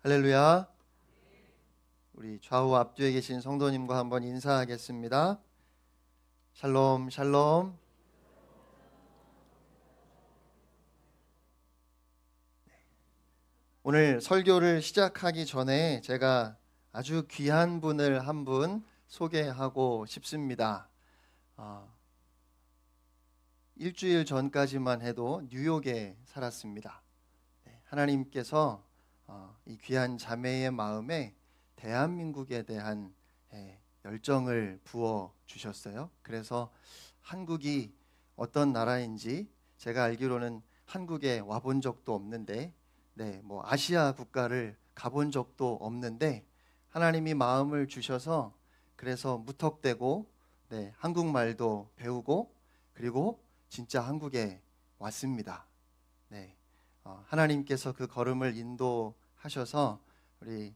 할렐루야. 우리 좌우 앞뒤에 계신 성도님과 한번 인사하겠습니다. 샬롬, 샬롬. 오늘 설교를 시작하기 전에 제가 아주 귀한 분을 한 분 소개하고 싶습니다. 일주일 전까지만 해도 뉴욕에 살았습니다. 하나님께서 이 귀한 자매의 마음에 대한민국에 대한 열정을 부어 주셨어요. 그래서 한국이 어떤 나라인지 제가 알기로는 한국에 와본 적도 없는데, 아시아 국가를 가본 적도 없는데 하나님이 마음을 주셔서 그래서 무턱대고 한국말도 배우고 그리고 진짜 한국에 왔습니다. 하나님께서 그 걸음을 인도하셔서 우리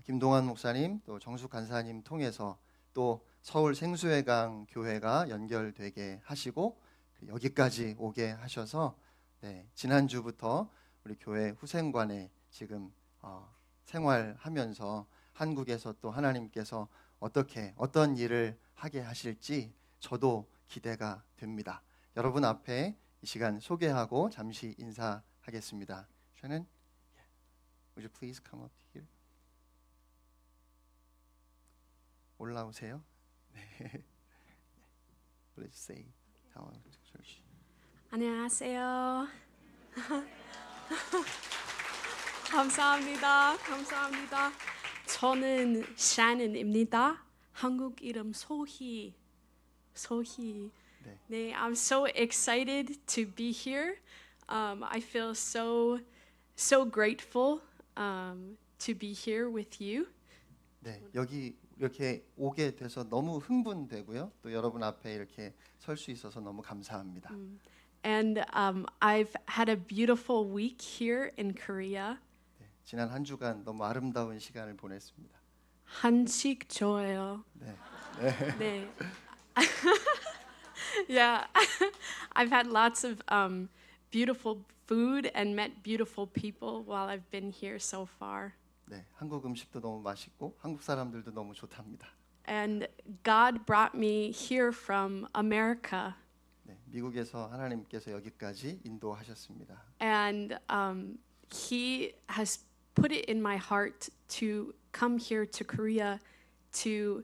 김동환 목사님 또 정숙 간사님 통해서 또 서울 생수회강 교회가 연결되게 하시고 여기까지 오게 하셔서 지난주부터 우리 교회 후생관에 지금 생활하면서 한국에서 또 하나님께서 어떤 일을 하게 하실지 저도 기대가 됩니다. 여러분 앞에 이 시간 소개하고 잠시 인사하겠습니다. Shannon, would you please come up here? 올라오세요. Let's say hello to church. 안녕하세요. 감사합니다. 저는 샤넌입니다. 한국 이름 소희. 네, I'm so excited to be here. I feel so grateful to be here with you. 여기 이렇게 오게 돼서 너무 흥분되고요. 또 여러분 앞에 이렇게 설 수 있어서 너무 감사합니다. And I've had a beautiful week here in Korea. 지난 한 주간 너무 아름다운 시간을 보냈습니다. 한식 좋아요. 네. Yeah, I've had lots of beautiful food and met beautiful people while I've been here so far. 한국 음식도 너무 맛있고 한국 사람들도 너무 좋답니다. And God brought me here from America. 미국에서 하나님께서 여기까지 인도하셨습니다. And He has put it in my heart to come here to Korea to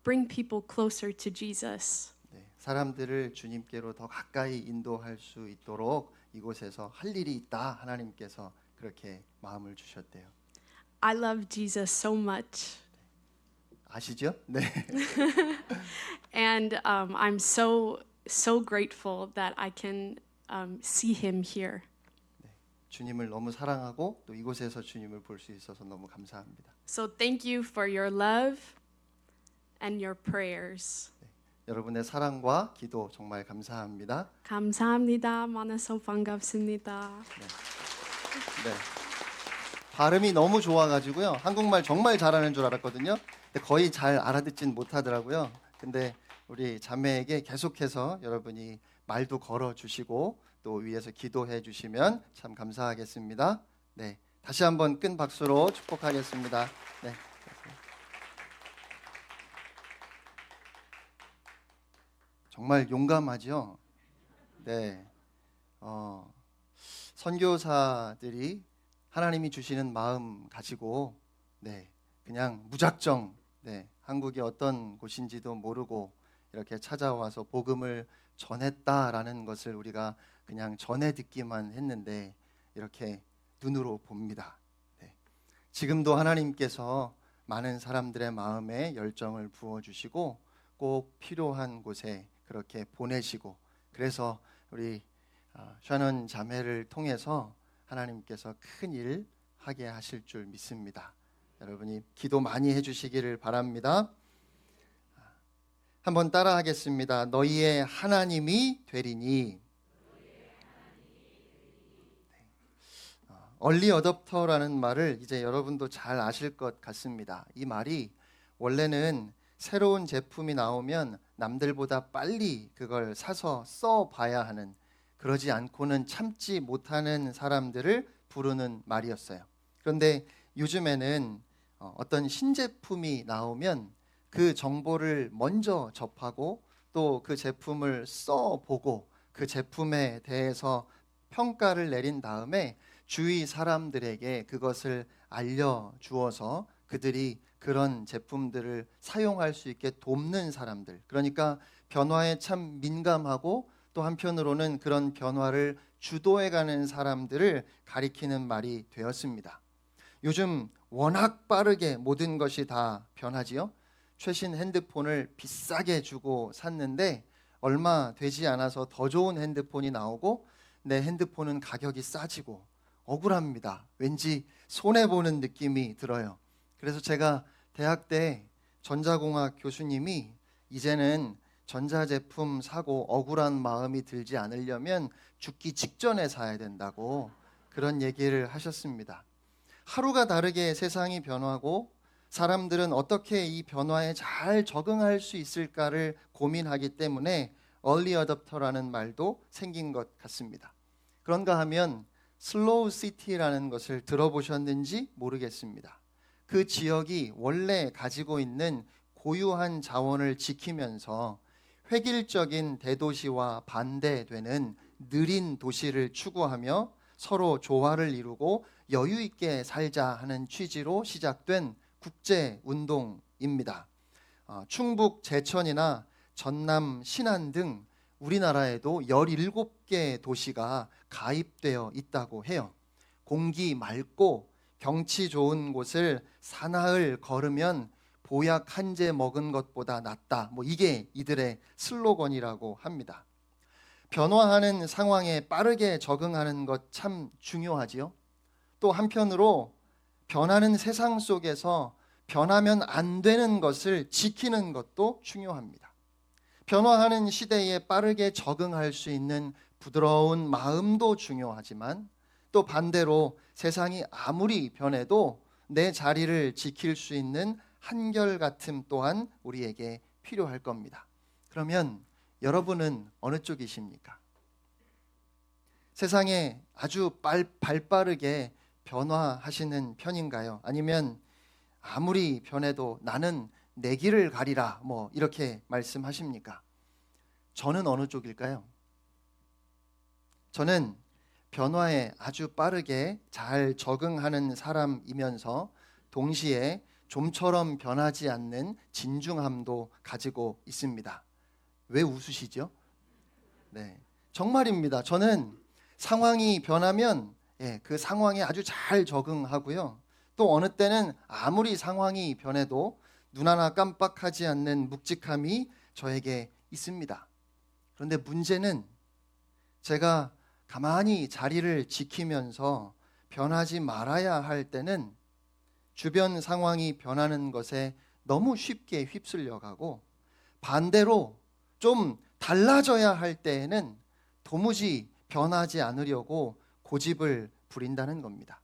bring people closer to Jesus. 사람들을 주님께로 더 가까이 인도할 수 있도록 이곳에서 할 일이 있다. 하나님께서 그렇게 마음을 주셨대요. I love Jesus so much. 아시죠? And I'm so grateful that I can see him here. 주님을 너무 사랑하고 또 이곳에서 주님을 볼 수 있어서 너무 감사합니다. So thank you for your love and your prayers. 여러분의 사랑과 기도 정말 감사합니다. 감사합니다. 만나서 반갑습니다. 발음이 너무 좋아가지고요. 한국말 정말 잘하는 줄 알았거든요. 근데 거의 잘 알아듣진 못하더라고요. 근데 우리 자매에게 계속해서 여러분이 말도 걸어주시고 또 위에서 기도해 주시면 참 감사하겠습니다. 다시 한번 큰 박수로 축복하겠습니다. 정말 용감하죠. 선교사들이 하나님이 주시는 마음 가지고 그냥 무작정 한국이 어떤 곳인지도 모르고 이렇게 찾아와서 복음을 전했다라는 것을 우리가 그냥 전해 듣기만 했는데 이렇게 눈으로 봅니다. 지금도 하나님께서 많은 사람들의 마음에 열정을 부어주시고 꼭 필요한 곳에 그렇게 보내시고 그래서 우리 샤넌 자매를 통해서 하나님께서 큰 일 하게 하실 줄 믿습니다. 여러분이 기도 많이 해주시기를 바랍니다. 한번 따라하겠습니다. 너희의 하나님이 되리니. 얼리 어댑터라는 말을 이제 여러분도 잘 아실 것 같습니다. 이 말이 원래는 새로운 제품이 나오면 남들보다 빨리 그걸 사서 써봐야 하는, 그러지 않고는 참지 못하는 사람들을 부르는 말이었어요. 그런데 요즘에는 어떤 신제품이 나오면 그 정보를 먼저 접하고 또 그 제품을 써보고 그 제품에 대해서 평가를 내린 다음에 주위 사람들에게 그것을 알려주어서 그들이 그런 제품들을 사용할 수 있게 돕는 사람들, 그러니까 변화에 참 민감하고 또 한편으로는 그런 변화를 주도해가는 사람들을 가리키는 말이 되었습니다. 요즘 워낙 빠르게 모든 것이 다 변하지요. 최신 핸드폰을 비싸게 주고 샀는데 얼마 되지 않아서 더 좋은 핸드폰이 나오고 내 핸드폰은 가격이 싸지고 억울합니다. 왠지 손해보는 느낌이 들어요. 그래서 제가 대학 때 전자공학 교수님이 이제는 전자제품 사고 억울한 마음이 들지 않으려면 죽기 직전에 사야 된다고 그런 얘기를 하셨습니다. 하루가 다르게 세상이 변하고 사람들은 어떻게 이 변화에 잘 적응할 수 있을까를 고민하기 때문에 early adopter라는 말도 생긴 것 같습니다. 그런가 하면 슬로우 시티라는 것을 들어보셨는지 모르겠습니다. 그 지역이 원래 가지고 있는 고유한 자원을 지키면서 획일적인 대도시와 반대되는 느린 도시를 추구하며 서로 조화를 이루고 여유 있게 살자 하는 취지로 시작된 국제 운동입니다. 충북 제천이나 전남 신안 등 우리나라에도 17개 도시가 가입되어 있다고 해요. 공기 맑고 경치 좋은 곳을 사나흘 걸으면 보약 한 제 먹은 것보다 낫다. 이게 이들의 슬로건이라고 합니다. 변화하는 상황에 빠르게 적응하는 것 참 중요하지요. 또 한편으로 변하는 세상 속에서 변하면 안 되는 것을 지키는 것도 중요합니다. 변화하는 시대에 빠르게 적응할 수 있는 부드러운 마음도 중요하지만 또 반대로 세상이 아무리 변해도 내 자리를 지킬 수 있는 한결같음 또한 우리에게 필요할 겁니다. 그러면 여러분은 어느 쪽이십니까? 세상에 아주 발빠르게 변화하시는 편인가요? 아니면 아무리 변해도 나는 내 길을 가리라 이렇게 말씀하십니까? 저는 어느 쪽일까요? 저는 변화에 아주 빠르게 잘 적응하는 사람이면서 동시에 좀처럼 변하지 않는 진중함도 가지고 있습니다. 왜 웃으시죠? 네, 정말입니다. 저는 상황이 변하면 그 상황에 아주 잘 적응하고요. 또 어느 때는 아무리 상황이 변해도 눈 하나 깜빡하지 않는 묵직함이 저에게 있습니다. 그런데 문제는 제가 가만히 자리를 지키면서 변하지 말아야 할 때는 주변 상황이 변하는 것에 너무 쉽게 휩쓸려 가고 반대로 좀 달라져야 할 때에는 도무지 변하지 않으려고 고집을 부린다는 겁니다.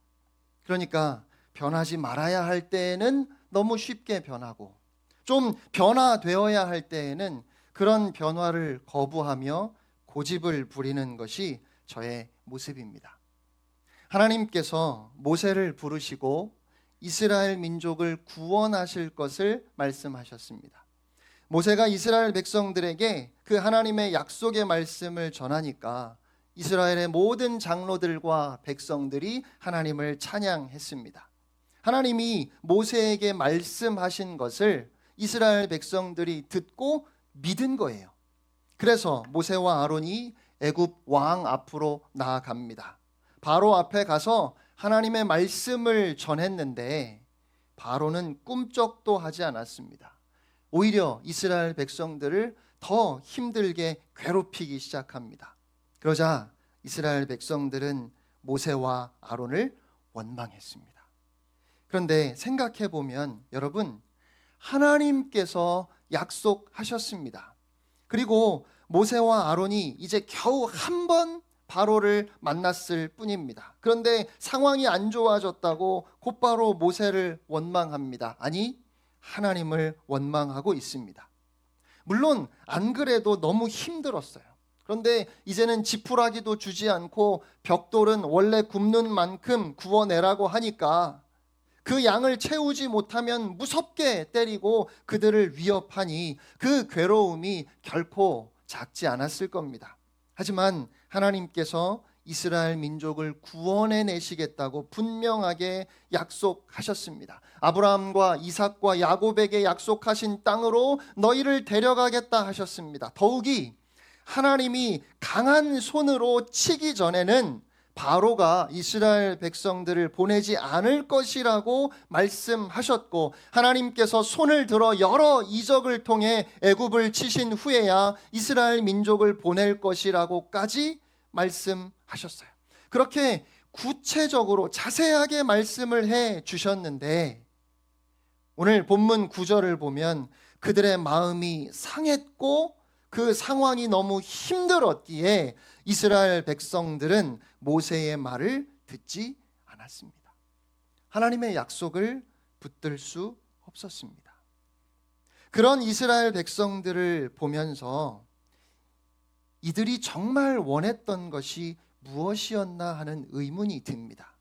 그러니까 변하지 말아야 할 때에는 너무 쉽게 변하고 좀 변화되어야 할 때에는 그런 변화를 거부하며 고집을 부리는 것이 저의 모습입니다. 하나님께서 모세를 부르시고 이스라엘 민족을 구원하실 것을 말씀하셨습니다. 모세가 이스라엘 백성들에게 그 하나님의 약속의 말씀을 전하니까 이스라엘의 모든 장로들과 백성들이 하나님을 찬양했습니다. 하나님이 모세에게 말씀하신 것을 이스라엘 백성들이 듣고 믿은 거예요. 그래서 모세와 아론이 애굽 왕 앞으로 나아갑니다. 바로 앞에 가서 하나님의 말씀을 전했는데 바로는 꿈쩍도 하지 않았습니다. 오히려 이스라엘 백성들을 더 힘들게 괴롭히기 시작합니다. 그러자 이스라엘 백성들은 모세와 아론을 원망했습니다. 그런데 생각해 보면 여러분, 하나님께서 약속하셨습니다. 그리고 모세와 아론이 이제 겨우 한 번 바로를 만났을 뿐입니다. 그런데 상황이 안 좋아졌다고 곧바로 모세를 원망합니다. 아니, 하나님을 원망하고 있습니다. 물론 안 그래도 너무 힘들었어요. 그런데 이제는 지푸라기도 주지 않고 벽돌은 원래 굽는 만큼 구워내라고 하니까 그 양을 채우지 못하면 무섭게 때리고 그들을 위협하니 그 괴로움이 결코 작지 않았을 겁니다. 하지만 하나님께서 이스라엘 민족을 구원해 내시겠다고 분명하게 약속하셨습니다. 아브라함과 이삭과 야곱에게 약속하신 땅으로 너희를 데려가겠다 하셨습니다. 더욱이 하나님이 강한 손으로 치기 전에는 바로가 이스라엘 백성들을 보내지 않을 것이라고 말씀하셨고, 하나님께서 손을 들어 여러 이적을 통해 애굽을 치신 후에야 이스라엘 민족을 보낼 것이라고까지 말씀하셨어요. 그렇게 구체적으로 자세하게 말씀을 해 주셨는데, 오늘 본문 9절을 보면 그들의 마음이 상했고 그 상황이 너무 힘들었기에 이스라엘 백성들은 모세의 말을 듣지 않았습니다. 하나님의 약속을 붙들 수 없었습니다. 그런 이스라엘 백성들을 보면서 이들이 정말 원했던 것이 무엇이었나 하는 의문이 듭니다.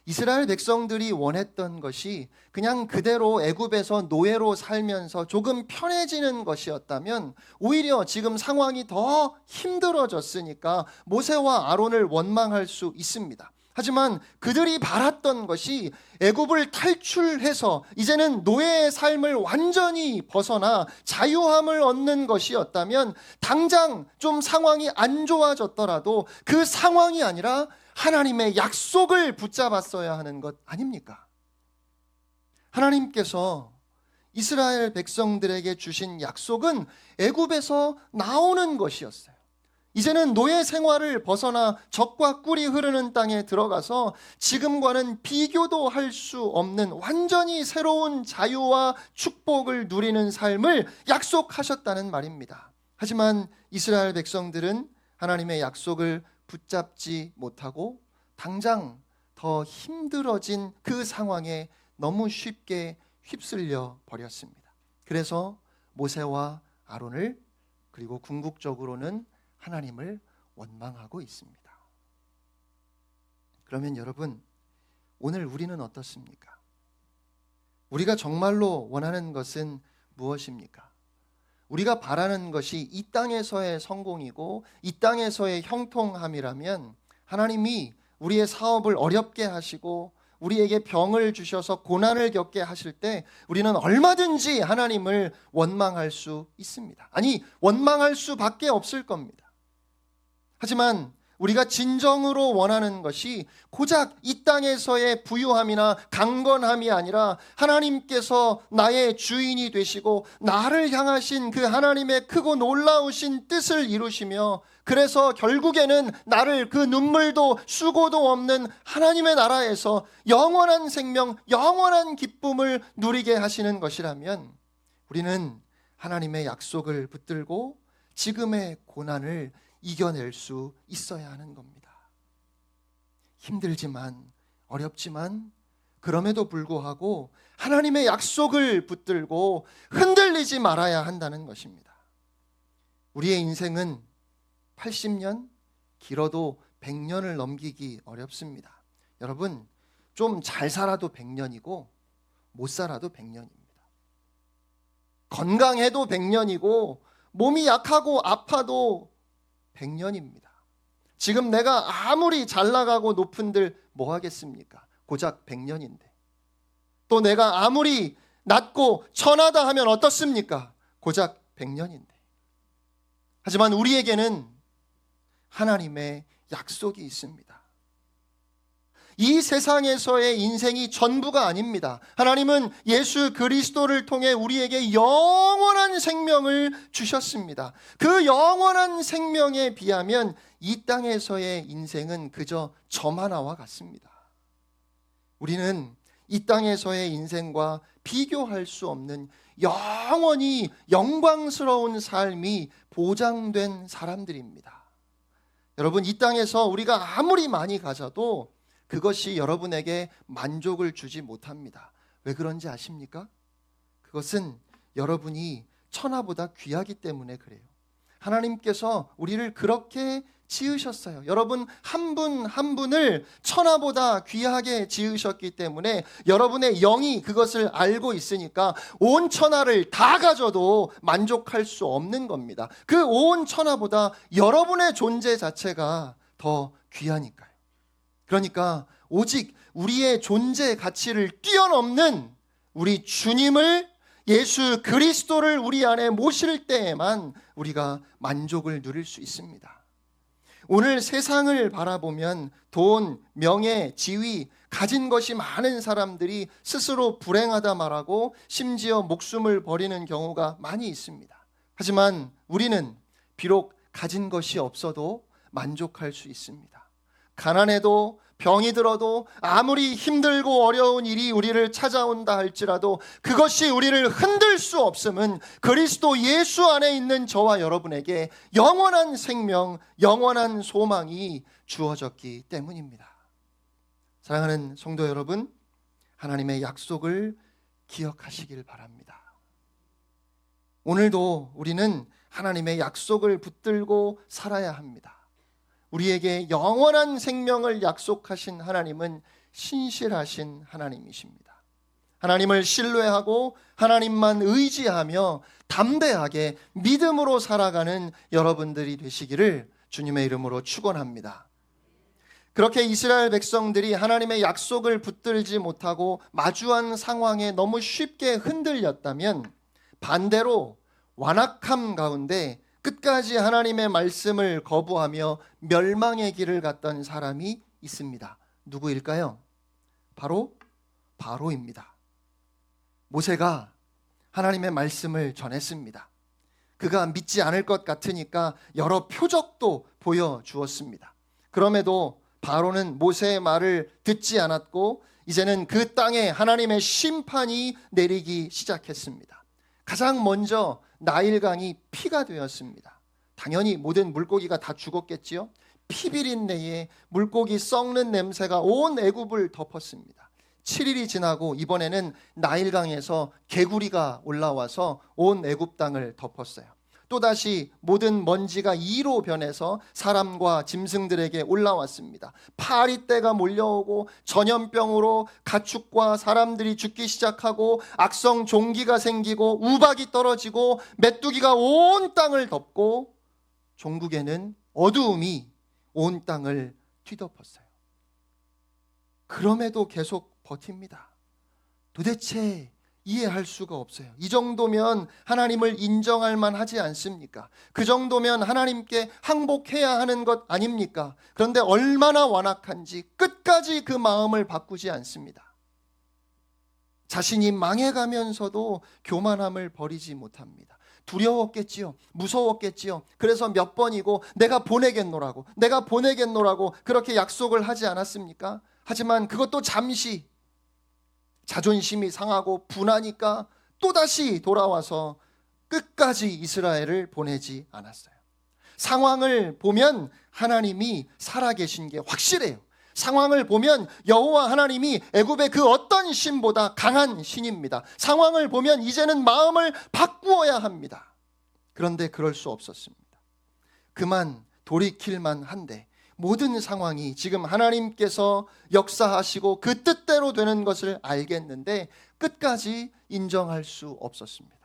이스라엘 백성들이 원했던 것이 그냥 그대로 애굽에서 노예로 살면서 조금 편해지는 것이었다면 오히려 지금 상황이 더 힘들어졌으니까 모세와 아론을 원망할 수 있습니다. 하지만 그들이 바랐던 것이 애굽을 탈출해서 이제는 노예의 삶을 완전히 벗어나 자유함을 얻는 것이었다면 당장 좀 상황이 안 좋아졌더라도 그 상황이 아니라 하나님의 약속을 붙잡았어야 하는 것 아닙니까? 하나님께서 이스라엘 백성들에게 주신 약속은 애굽에서 나오는 것이었어요. 이제는 노예 생활을 벗어나 젖과 꿀이 흐르는 땅에 들어가서 지금과는 비교도 할 수 없는 완전히 새로운 자유와 축복을 누리는 삶을 약속하셨다는 말입니다. 하지만 이스라엘 백성들은 하나님의 약속을 붙잡지 못하고 당장 더 힘들어진 그 상황에 너무 쉽게 휩쓸려 버렸습니다. 그래서 모세와 아론을, 그리고 궁극적으로는 하나님을 원망하고 있습니다. 그러면 여러분, 오늘 우리는 어떻습니까? 우리가 정말로 원하는 것은 무엇입니까? 우리가 바라는 것이 이 땅에서의 성공이고 이 땅에서의 형통함이라면 하나님이 우리의 사업을 어렵게 하시고 우리에게 병을 주셔서 고난을 겪게 하실 때 우리는 얼마든지 하나님을 원망할 수 있습니다. 아니, 원망할 수밖에 없을 겁니다. 하지만 우리가 진정으로 원하는 것이 고작 이 땅에서의 부유함이나 강건함이 아니라 하나님께서 나의 주인이 되시고 나를 향하신 그 하나님의 크고 놀라우신 뜻을 이루시며, 그래서 결국에는 나를 그 눈물도 수고도 없는 하나님의 나라에서 영원한 생명, 영원한 기쁨을 누리게 하시는 것이라면 우리는 하나님의 약속을 붙들고 지금의 고난을 이겨낼 수 있어야 하는 겁니다. 힘들지만, 어렵지만 그럼에도 불구하고 하나님의 약속을 붙들고 흔들리지 말아야 한다는 것입니다. 우리의 인생은 80년, 길어도 100년을 넘기기 어렵습니다. 여러분, 좀 잘 살아도 100년이고 못 살아도 100년입니다. 건강해도 100년이고 몸이 약하고 아파도 100년입니다. 지금 내가 아무리 잘 나가고 높은들 뭐 하겠습니까? 고작 100년인데. 또 내가 아무리 낮고 천하다 하면 어떻습니까? 고작 100년인데. 하지만 우리에게는 하나님의 약속이 있습니다. 이 세상에서의 인생이 전부가 아닙니다. 하나님은 예수 그리스도를 통해 우리에게 영원한 생명을 주셨습니다. 그 영원한 생명에 비하면 이 땅에서의 인생은 그저 점 하나와 같습니다. 우리는 이 땅에서의 인생과 비교할 수 없는 영원히 영광스러운 삶이 보장된 사람들입니다. 여러분, 이 땅에서 우리가 아무리 많이 가져도 그것이 여러분에게 만족을 주지 못합니다. 왜 그런지 아십니까? 그것은 여러분이 천하보다 귀하기 때문에 그래요. 하나님께서 우리를 그렇게 지으셨어요. 여러분 한 분 한 분을 천하보다 귀하게 지으셨기 때문에 여러분의 영이 그것을 알고 있으니까 온 천하를 다 가져도 만족할 수 없는 겁니다. 그 온 천하보다 여러분의 존재 자체가 더 귀하니까요. 그러니까 오직 우리의 존재 가치를 뛰어넘는 우리 주님을, 예수 그리스도를 우리 안에 모실 때에만 우리가 만족을 누릴 수 있습니다. 오늘 세상을 바라보면 돈, 명예, 지위, 가진 것이 많은 사람들이 스스로 불행하다 말하고 심지어 목숨을 버리는 경우가 많이 있습니다. 하지만 우리는 비록 가진 것이 없어도 만족할 수 있습니다. 가난해도 병이 들어도 아무리 힘들고 어려운 일이 우리를 찾아온다 할지라도 그것이 우리를 흔들 수 없음은 그리스도 예수 안에 있는 저와 여러분에게 영원한 생명, 영원한 소망이 주어졌기 때문입니다. 사랑하는 성도 여러분, 하나님의 약속을 기억하시길 바랍니다. 오늘도 우리는 하나님의 약속을 붙들고 살아야 합니다. 우리에게 영원한 생명을 약속하신 하나님은 신실하신 하나님이십니다. 하나님을 신뢰하고 하나님만 의지하며 담대하게 믿음으로 살아가는 여러분들이 되시기를 주님의 이름으로 축원합니다. 그렇게 이스라엘 백성들이 하나님의 약속을 붙들지 못하고 마주한 상황에 너무 쉽게 흔들렸다면 반대로 완악함 가운데 끝까지 하나님의 말씀을 거부하며 멸망의 길을 갔던 사람이 있습니다. 누구일까요? 바로 바로입니다. 모세가 하나님의 말씀을 전했습니다. 그가 믿지 않을 것 같으니까 여러 표적도 보여주었습니다. 그럼에도 바로는 모세의 말을 듣지 않았고 이제는 그 땅에 하나님의 심판이 내리기 시작했습니다. 가장 먼저 나일강이 피가 되었습니다. 당연히 모든 물고기가 다 죽었겠지요. 피비린내에 물고기 썩는 냄새가 온 애굽을 덮었습니다. 7일이 지나고 이번에는 나일강에서 개구리가 올라와서 온 애굽 땅을 덮었어요. 또다시 모든 먼지가 이로 변해서 사람과 짐승들에게 올라왔습니다. 파리떼가 몰려오고 전염병으로 가축과 사람들이 죽기 시작하고 악성 종기가 생기고 우박이 떨어지고 메뚜기가 온 땅을 덮고 종국에는 어두움이 온 땅을 뒤덮었어요. 그럼에도 계속 버팁니다. 도대체 이해할 수가 없어요. 이 정도면 하나님을 인정할 만하지 않습니까? 그 정도면 하나님께 항복해야 하는 것 아닙니까? 그런데 얼마나 완악한지 끝까지 그 마음을 바꾸지 않습니다. 자신이 망해가면서도 교만함을 버리지 못합니다. 두려웠겠지요. 무서웠겠지요. 그래서 몇 번이고 내가 보내겠노라고 그렇게 약속을 하지 않았습니까? 하지만 그것도 잠시 자존심이 상하고 분하니까 또다시 돌아와서 끝까지 이스라엘을 보내지 않았어요. 상황을 보면 하나님이 살아계신 게 확실해요. 상황을 보면 여호와 하나님이 애굽의 그 어떤 신보다 강한 신입니다. 상황을 보면 이제는 마음을 바꾸어야 합니다. 그런데 그럴 수 없었습니다. 그만 돌이킬만 한데 모든 상황이 지금 하나님께서 역사하시고 그 뜻대로 되는 것을 알겠는데 끝까지 인정할 수 없었습니다.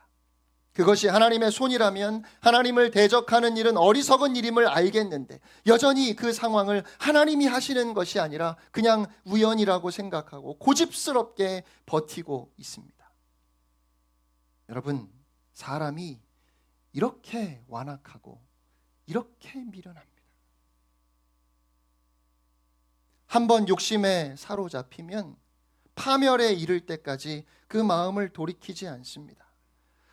그것이 하나님의 손이라면 하나님을 대적하는 일은 어리석은 일임을 알겠는데 여전히 그 상황을 하나님이 하시는 것이 아니라 그냥 우연이라고 생각하고 고집스럽게 버티고 있습니다. 여러분, 사람이 이렇게 완악하고 이렇게 미련합니다. 한번 욕심에 사로잡히면 파멸에 이를 때까지 그 마음을 돌이키지 않습니다.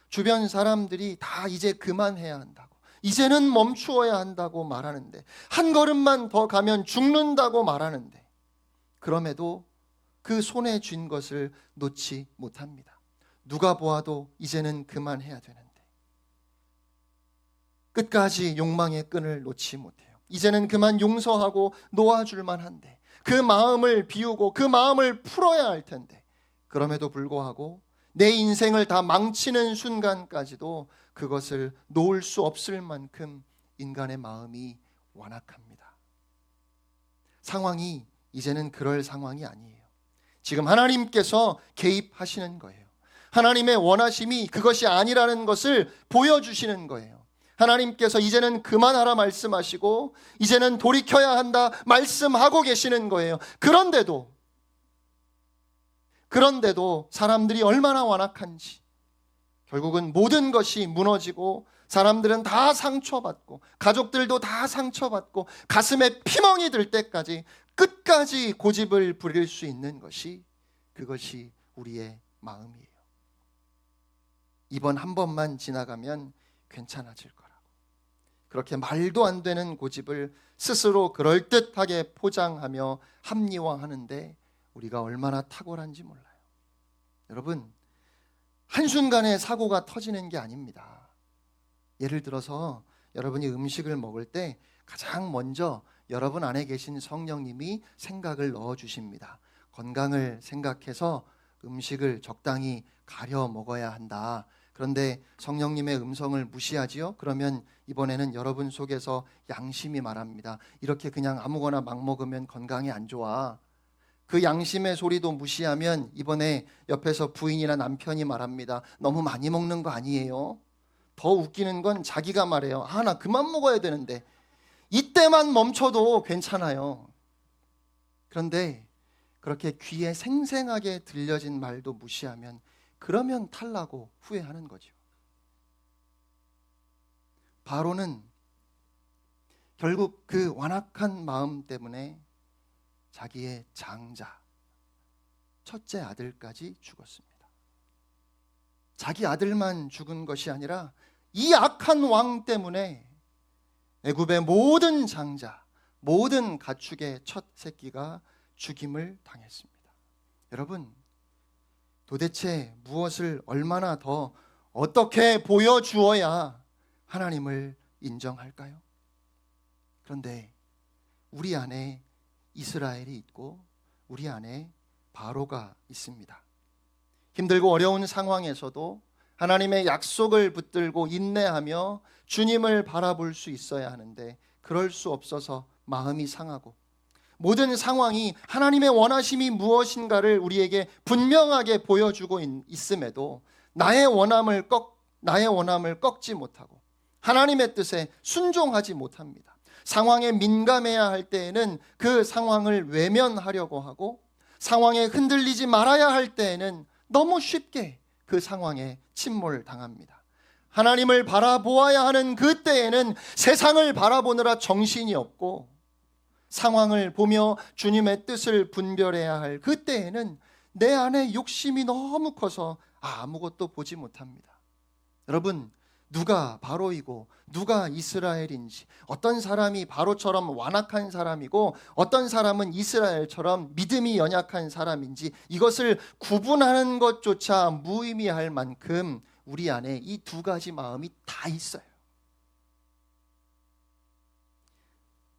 주변 사람들이 다 이제 그만해야 한다고, 이제는 멈추어야 한다고 말하는데, 한 걸음만 더 가면 죽는다고 말하는데, 그럼에도 그 손에 쥔 것을 놓지 못합니다. 누가 보아도 이제는 그만해야 되는데 끝까지 욕망의 끈을 놓지 못해요. 이제는 그만 용서하고 놓아줄 만한데 그 마음을 비우고 그 마음을 풀어야 할 텐데 그럼에도 불구하고 내 인생을 다 망치는 순간까지도 그것을 놓을 수 없을 만큼 인간의 마음이 완악합니다. 상황이 이제는 그럴 상황이 아니에요. 지금 하나님께서 개입하시는 거예요. 하나님의 원하심이 그것이 아니라는 것을 보여주시는 거예요. 하나님께서 이제는 그만하라 말씀하시고 이제는 돌이켜야 한다 말씀하고 계시는 거예요. 그런데도 사람들이 얼마나 완악한지, 결국은 모든 것이 무너지고 사람들은 다 상처받고 가족들도 다 상처받고 가슴에 피멍이 들 때까지 끝까지 고집을 부릴 수 있는 것이, 그것이 우리의 마음이에요. 이번 한 번만 지나가면 괜찮아질 거라고, 그렇게 말도 안 되는 고집을 스스로 그럴듯하게 포장하며 합리화하는데 우리가 얼마나 탁월한지 몰라요. 여러분, 한순간에 사고가 터지는 게 아닙니다. 예를 들어서 여러분이 음식을 먹을 때 가장 먼저 여러분 안에 계신 성령님이 생각을 넣어주십니다. 건강을 생각해서 음식을 적당히 가려 먹어야 한다. 그런데 성령님의 음성을 무시하지요? 그러면 이번에는 여러분 속에서 양심이 말합니다. 이렇게 그냥 아무거나 막 먹으면 건강에 안 좋아. 그 양심의 소리도 무시하면 이번에 옆에서 부인이나 남편이 말합니다. 너무 많이 먹는 거 아니에요? 더 웃기는 건 자기가 말해요. 나 그만 먹어야 되는데. 이때만 멈춰도 괜찮아요. 그런데 그렇게 귀에 생생하게 들려진 말도 무시하면, 그러면 탈나고 후회하는 거죠. 바로는 결국 그 완악한 마음 때문에 자기의 장자, 첫째 아들까지 죽었습니다. 자기 아들만 죽은 것이 아니라 이 악한 왕 때문에 애굽의 모든 장자, 모든 가축의 첫 새끼가 죽임을 당했습니다. 여러분, 도대체 무엇을 얼마나 더 어떻게 보여주어야 하나님을 인정할까요? 그런데 우리 안에 이스라엘이 있고 우리 안에 바로가 있습니다. 힘들고 어려운 상황에서도 하나님의 약속을 붙들고 인내하며 주님을 바라볼 수 있어야 하는데, 그럴 수 없어서 마음이 상하고, 모든 상황이 하나님의 원하심이 무엇인가를 우리에게 분명하게 보여주고 있음에도 나의 원함을 꺾지 못하고 하나님의 뜻에 순종하지 못합니다. 상황에 민감해야 할 때에는 그 상황을 외면하려고 하고, 상황에 흔들리지 말아야 할 때에는 너무 쉽게 그 상황에 침몰당합니다. 하나님을 바라보아야 하는 그때에는 세상을 바라보느라 정신이 없고, 상황을 보며 주님의 뜻을 분별해야 할 그때에는 내 안에 욕심이 너무 커서 아무것도 보지 못합니다. 여러분, 누가 바로이고 누가 이스라엘인지, 어떤 사람이 바로처럼 완악한 사람이고 어떤 사람은 이스라엘처럼 믿음이 연약한 사람인지, 이것을 구분하는 것조차 무의미할 만큼 우리 안에 이 두 가지 마음이 다 있어요.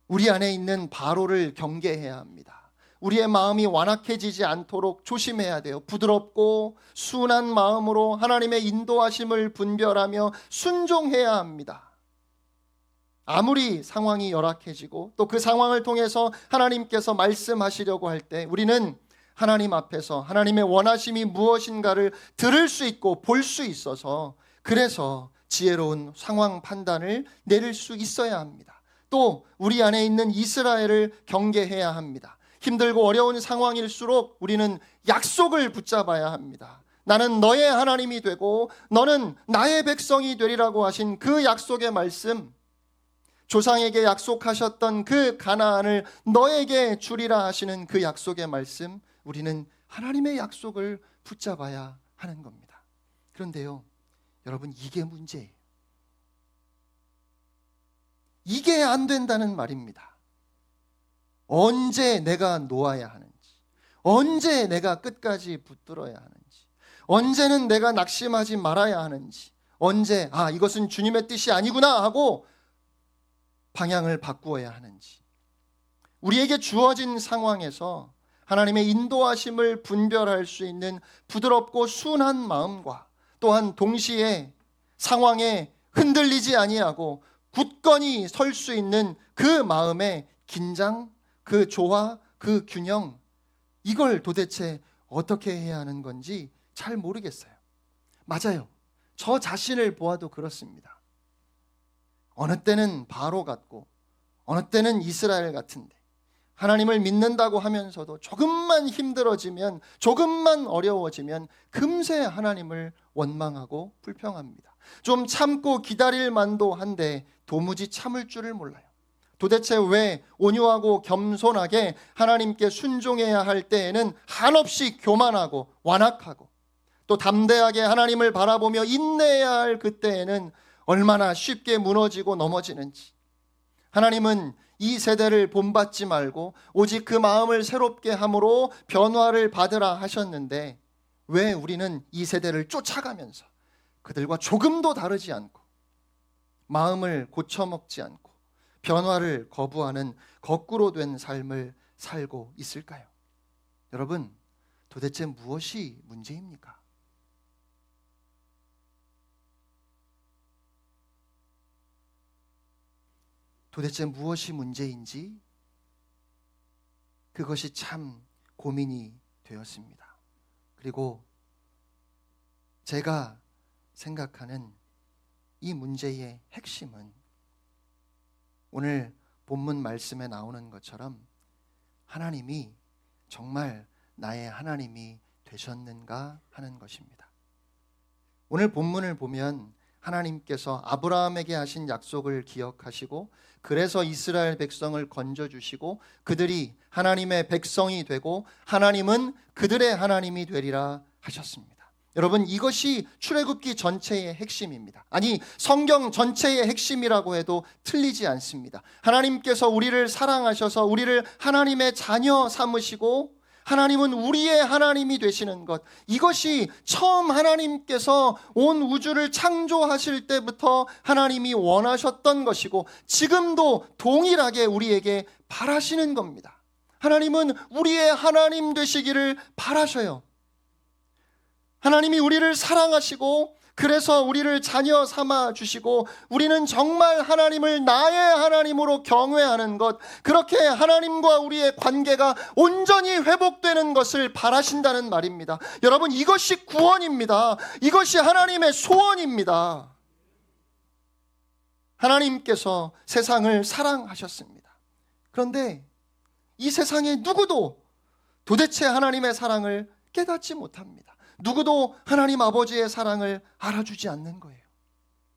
우리 안에 있는 바로를 경계해야 합니다. 우리의 마음이 완악해지지 않도록 조심해야 돼요. 부드럽고 순한 마음으로 하나님의 인도하심을 분별하며 순종해야 합니다. 아무리 상황이 열악해지고 또 그 상황을 통해서 하나님께서 말씀하시려고 할 때 우리는 하나님 앞에서 하나님의 원하심이 무엇인가를 들을 수 있고 볼 수 있어서, 그래서 지혜로운 상황 판단을 내릴 수 있어야 합니다. 또 우리 안에 있는 이스라엘을 경계해야 합니다. 힘들고 어려운 상황일수록 우리는 약속을 붙잡아야 합니다. 나는 너의 하나님이 되고 너는 나의 백성이 되리라고 하신 그 약속의 말씀, 조상에게 약속하셨던 그 가나안을 너에게 주리라 하시는 그 약속의 말씀, 우리는 하나님의 약속을 붙잡아야 하는 겁니다. 그런데요, 여러분, 이게 문제예요. 이게 안 된다는 말입니다. 언제 내가 놓아야 하는지, 언제 내가 끝까지 붙들어야 하는지, 언제는 내가 낙심하지 말아야 하는지, 언제 이것은 주님의 뜻이 아니구나 하고 방향을 바꾸어야 하는지, 우리에게 주어진 상황에서 하나님의 인도하심을 분별할 수 있는 부드럽고 순한 마음과, 또한 동시에 상황에 흔들리지 아니하고 굳건히 설 수 있는 그 마음의 긴장, 그 조화, 그 균형, 이걸 도대체 어떻게 해야 하는 건지 잘 모르겠어요. 맞아요. 저 자신을 보아도 그렇습니다. 어느 때는 바로 같고 어느 때는 이스라엘 같은데 하나님을 믿는다고 하면서도 조금만 힘들어지면, 조금만 어려워지면 금세 하나님을 원망하고 불평합니다. 좀 참고 기다릴 만도 한데 도무지 참을 줄을 몰라요. 도대체 왜 온유하고 겸손하게 하나님께 순종해야 할 때에는 한없이 교만하고 완악하고, 또 담대하게 하나님을 바라보며 인내해야 할 그때에는 얼마나 쉽게 무너지고 넘어지는지. 하나님은 이 세대를 본받지 말고 오직 그 마음을 새롭게 함으로 변화를 받으라 하셨는데, 왜 우리는 이 세대를 쫓아가면서 그들과 조금도 다르지 않고 마음을 고쳐먹지 않고 변화를 거부하는 거꾸로 된 삶을 살고 있을까요? 여러분, 도대체 무엇이 문제입니까? 도대체 무엇이 문제인지 그것이 참 고민이 되었습니다. 그리고 제가 생각하는 이 문제의 핵심은 오늘 본문 말씀에 나오는 것처럼 하나님이 정말 나의 하나님이 되셨는가 하는 것입니다. 오늘 본문을 보면 하나님께서 아브라함에게 하신 약속을 기억하시고, 그래서 이스라엘 백성을 건져주시고 그들이 하나님의 백성이 되고 하나님은 그들의 하나님이 되리라 하셨습니다. 여러분, 이것이 출애굽기 전체의 핵심입니다. 아니, 성경 전체의 핵심이라고 해도 틀리지 않습니다. 하나님께서 우리를 사랑하셔서 우리를 하나님의 자녀 삼으시고 하나님은 우리의 하나님이 되시는 것, 이것이 처음 하나님께서 온 우주를 창조하실 때부터 하나님이 원하셨던 것이고 지금도 동일하게 우리에게 바라시는 겁니다. 하나님은 우리의 하나님 되시기를 바라셔요. 하나님이 우리를 사랑하시고 그래서 우리를 자녀 삼아 주시고 우리는 정말 하나님을 나의 하나님으로 경외하는 것, 그렇게 하나님과 우리의 관계가 온전히 회복되는 것을 바라신다는 말입니다. 여러분, 이것이 구원입니다. 이것이 하나님의 소원입니다. 하나님께서 세상을 사랑하셨습니다. 그런데 이 세상에 누구도 도대체 하나님의 사랑을 깨닫지 못합니다. 누구도 하나님 아버지의 사랑을 알아주지 않는 거예요.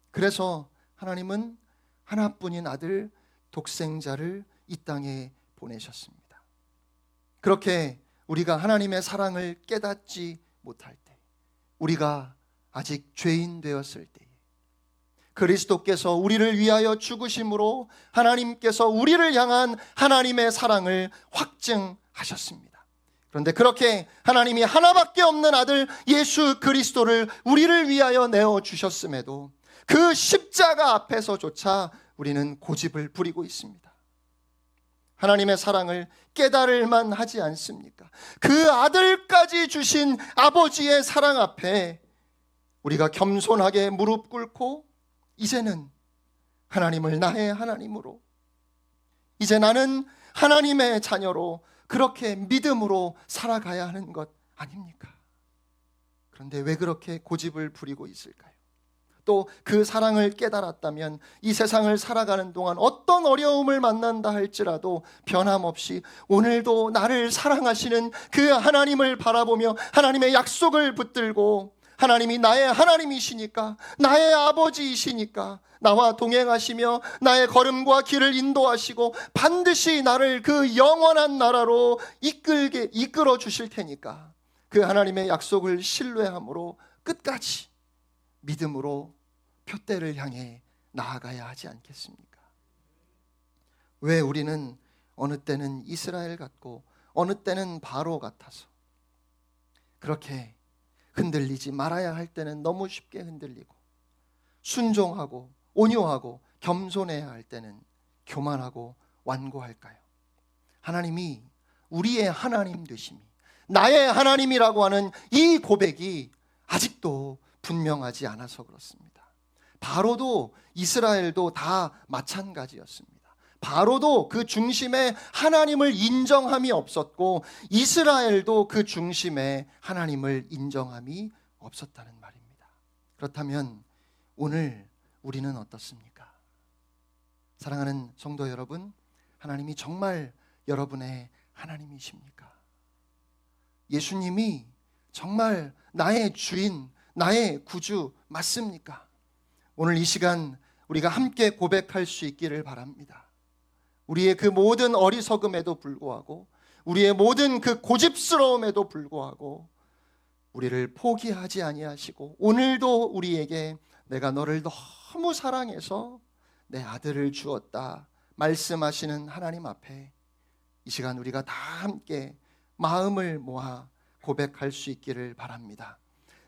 그래서 하나님은 하나뿐인 아들 독생자를 이 땅에 보내셨습니다. 그렇게 우리가 하나님의 사랑을 깨닫지 못할 때, 우리가 아직 죄인 되었을 때에 그리스도께서 우리를 위하여 죽으심으로 하나님께서 우리를 향한 하나님의 사랑을 확증하셨습니다. 그런데 그렇게 하나님이 하나밖에 없는 아들 예수 그리스도를 우리를 위하여 내어주셨음에도 그 십자가 앞에서조차 우리는 고집을 부리고 있습니다. 하나님의 사랑을 깨달을 만하지 않습니까? 그 아들까지 주신 아버지의 사랑 앞에 우리가 겸손하게 무릎 꿇고 이제는 하나님을 나의 하나님으로, 이제 나는 하나님의 자녀로 그렇게 믿음으로 살아가야 하는 것 아닙니까? 그런데 왜 그렇게 고집을 부리고 있을까요? 또 그 사랑을 깨달았다면 이 세상을 살아가는 동안 어떤 어려움을 만난다 할지라도 변함없이 오늘도 나를 사랑하시는 그 하나님을 바라보며 하나님의 약속을 붙들고, 하나님이 나의 하나님이시니까, 나의 아버지이시니까 나와 동행하시며 나의 걸음과 길을 인도하시고 반드시 나를 그 영원한 나라로 이끌어 주실 테니까 그 하나님의 약속을 신뢰함으로 끝까지 믿음으로 표대를 향해 나아가야 하지 않겠습니까? 왜 우리는 어느 때는 이스라엘 같고 어느 때는 바로 같아서 그렇게 흔들리지 말아야 할 때는 너무 쉽게 흔들리고, 순종하고 온유하고 겸손해야 할 때는 교만하고 완고할까요? 하나님이 우리의 하나님 되심이, 나의 하나님이라고 하는 이 고백이 아직도 분명하지 않아서 그렇습니다. 바로도 이스라엘도 다 마찬가지였습니다. 바로도 그 중심에 하나님을 인정함이 없었고 이스라엘도 그 중심에 하나님을 인정함이 없었다는 말입니다. 그렇다면 오늘 우리는 어떻습니까? 사랑하는 성도 여러분, 하나님이 정말 여러분의 하나님이십니까? 예수님이 정말 나의 주인, 나의 구주 맞습니까? 오늘 이 시간 우리가 함께 고백할 수 있기를 바랍니다. 우리의 그 모든 어리석음에도 불구하고, 우리의 모든 그 고집스러움에도 불구하고 우리를 포기하지 아니하시고 오늘도 우리에게 내가 너를 너무 사랑해서 내 아들을 주었다 말씀하시는 하나님 앞에 이 시간 우리가 다 함께 마음을 모아 고백할 수 있기를 바랍니다.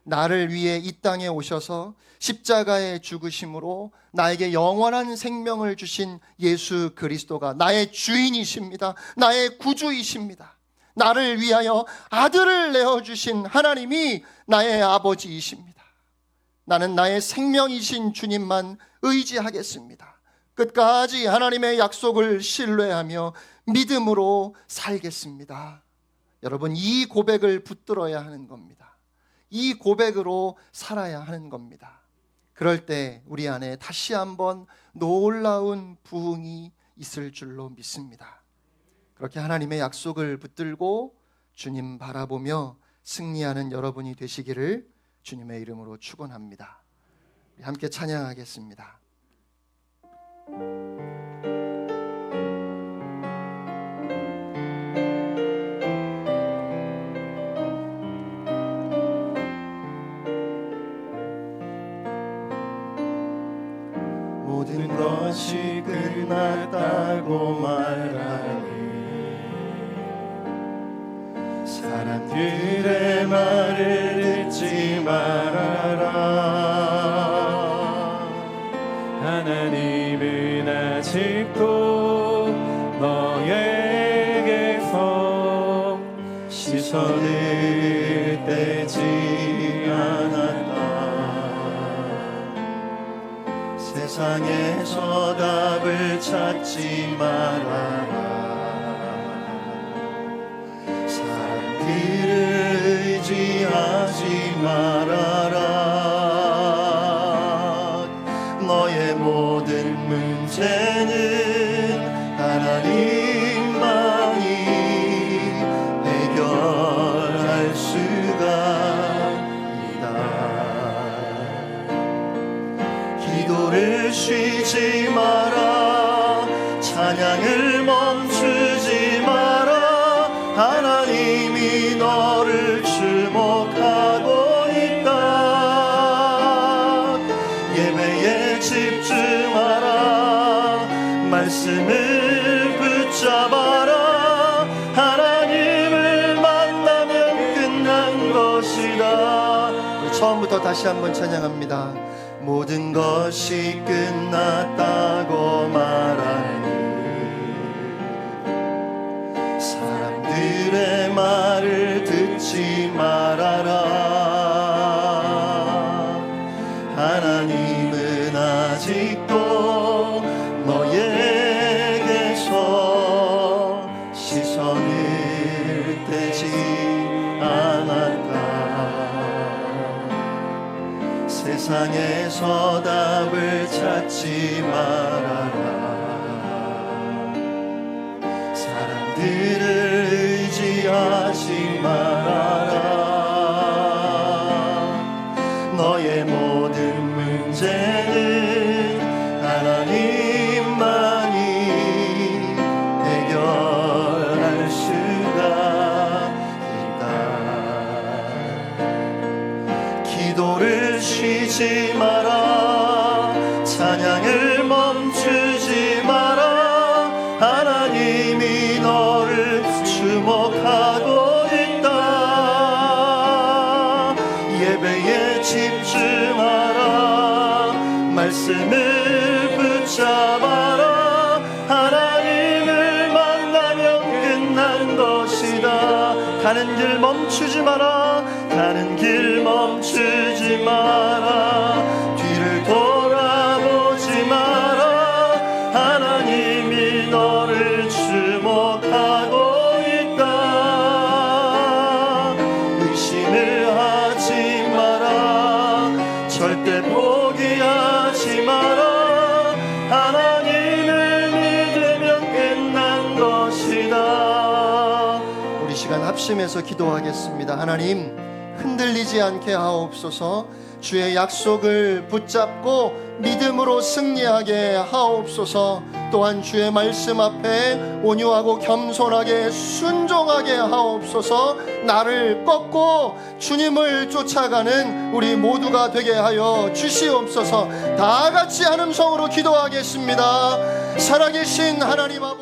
나를 위해 이 땅에 오셔서 십자가의 죽으심으로 나에게 영원한 생명을 주신 예수 그리스도가 나의 주인이십니다. 나의 구주이십니다. 나를 위하여 아들을 내어주신 하나님이 나의 아버지이십니다. 나는 나의 생명이신 주님만 의지하겠습니다. 끝까지 하나님의 약속을 신뢰하며 믿음으로 살겠습니다. 여러분, 이 고백을 붙들어야 하는 겁니다. 이 고백으로 살아야 하는 겁니다. 그럴 때 우리 안에 다시 한번 놀라운 부흥이 있을 줄로 믿습니다. 그렇게 하나님의 약속을 붙들고 주님 바라보며 승리하는 여러분이 되시기를 주님의 이름으로 축원합니다. 함께 찬양하겠습니다. 모든 것이 끝났다고 말하니 사람들의 말을 듣지 말아라. 하나님은 아직도 너에게서 시선을 떼지 않았다. 세상에서 답을 찾지 말아라. 사람들을 의지하지 말아라. 너의 모든 문제는 하나님만이 해결할 수가 있다. 기도를 쉬지 마라. 찬양을 멈추지 마라. 하나님이 너를 주목하고 있다. 예배에 집중하라. 말씀을 붙잡아라. 하나님을 만나면 끝난 것이다. 우리 처음부터 다시 한번 찬양합니다. 모든 것이 끝났다고 말하니 사람들의 말을 듣지 말아라. 하나님은 아직도 너에게서 시선을 떼지 않았다. 세상에서 답을 찾지 말아라. 사람들을 의지하지 말아라. 너의 모든 문제는 하나님만이 해결할 수가 있다. 기도를 쉬지 마라. 찬양을 멈추지 마라. 하나님이 너를 주목하고 있다. 예배에 집중하라. 말씀을 붙잡아라. 하나님을 만나면 끝난 것이다. 가는 길 멈추지 마라. 가는 길 멈추지 마라. 뒤를 돌아 절대 포기하지 마라. 하나님을 믿으면 끝난 것이다. 우리 시간 합심해서 기도하겠습니다. 하나님, 흔들리지 않게 하옵소서. 주의 약속을 붙잡고 믿음으로 승리하게 하옵소서. 또한 주의 말씀 앞에 온유하고 겸손하게 순종하게 하옵소서. 나를 꺾고 주님을 쫓아가는 우리 모두가 되게 하여 주시옵소서. 다 같이 한 음성으로 기도하겠습니다. 살아계신 하나님 아버지,